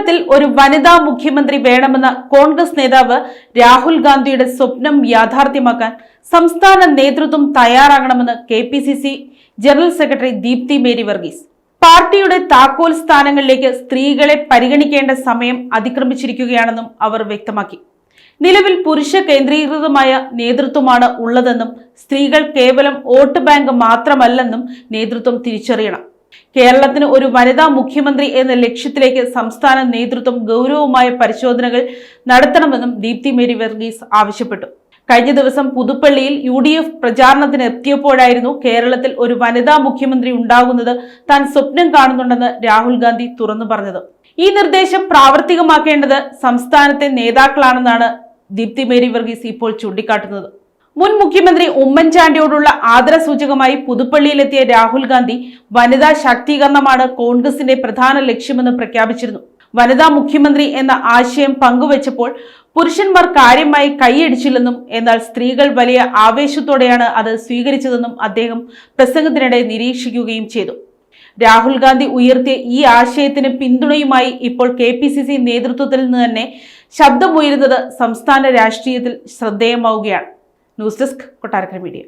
കേരളത്തിൽ ഒരു വനിതാ മുഖ്യമന്ത്രി വേണമെന്ന കോൺഗ്രസ് നേതാവ് രാഹുൽ ഗാന്ധിയുടെ സ്വപ്നം യാഥാർത്ഥ്യമാക്കാൻ സംസ്ഥാന നേതൃത്വം തയ്യാറാകണമെന്ന് കെപിസിസി ജനറൽ സെക്രട്ടറി ദീപ്തി മേരി വർഗീസ്. പാർട്ടിയുടെ താക്കോൽ സ്ഥാനങ്ങളിലേക്ക് സ്ത്രീകളെ പരിഗണിക്കേണ്ട സമയം അതിക്രമിച്ചിരിക്കുകയാണെന്നും അവർ വ്യക്തമാക്കി. നിലവിൽ പുരുഷ കേന്ദ്രീകൃതമായ നേതൃത്വമാണ് ഉള്ളതെന്നും സ്ത്രീകൾ കേവലം വോട്ട് ബാങ്ക് മാത്രമല്ലെന്നും നേതൃത്വം തിരിച്ചറിയണം. കേരളത്തിന് ഒരു വനിതാ മുഖ്യമന്ത്രി എന്ന ലക്ഷ്യത്തിലേക്ക് സംസ്ഥാന നേതൃത്വം ഗൗരവമായ പരിശോധനകൾ നടത്തണമെന്നും ദീപ്തി മേരി വർഗീസ് ആവശ്യപ്പെട്ടു. കഴിഞ്ഞ ദിവസം പുതുപ്പള്ളിയിൽ UDF പ്രചാരണത്തിന് എത്തിയപ്പോഴായിരുന്നു കേരളത്തിൽ ഒരു വനിതാ മുഖ്യമന്ത്രി ഉണ്ടാകുന്നത് താൻ സ്വപ്നം കാണുന്നുണ്ടെന്ന് രാഹുൽ ഗാന്ധി തുറന്നു പറഞ്ഞത്. ഈ നിർദ്ദേശം പ്രാവർത്തികമാക്കേണ്ടത് സംസ്ഥാനത്തെ നേതാക്കളാണെന്നാണ് ദീപ്തി മേരി വർഗീസ് ഇപ്പോൾ ചൂണ്ടിക്കാട്ടുന്നത്. മുൻ മുഖ്യമന്ത്രി ഉമ്മൻചാണ്ടിയോടുള്ള ആദരസൂചകമായി പുതുപ്പള്ളിയിലെത്തിയ രാഹുൽ ഗാന്ധി വനിതാ ശാക്തീകരണമാണ് കോൺഗ്രസിന്റെ പ്രധാന ലക്ഷ്യമെന്ന് പ്രഖ്യാപിച്ചിരുന്നു. വനിതാ മുഖ്യമന്ത്രി എന്ന ആശയം പങ്കുവച്ചപ്പോൾ പുരുഷന്മാർ കാര്യമായി കൈയടിച്ചില്ലെന്നും എന്നാൽ സ്ത്രീകൾ വലിയ ആവേശത്തോടെയാണ് അത് സ്വീകരിച്ചതെന്നും അദ്ദേഹം പ്രസംഗത്തിനിടെ നിരീക്ഷിക്കുകയും ചെയ്തു. രാഹുൽ ഗാന്ധി ഉയർത്തിയ ഈ ആശയത്തിന് പിന്തുണയുമായി ഇപ്പോൾ KPCC നേതൃത്വത്തിൽ നിന്ന് തന്നെ ശബ്ദമുയരുന്നത് സംസ്ഥാന രാഷ്ട്രീയത്തിൽ ശ്രദ്ധേയമാവുകയാണ്. News desk Kottarakkara media.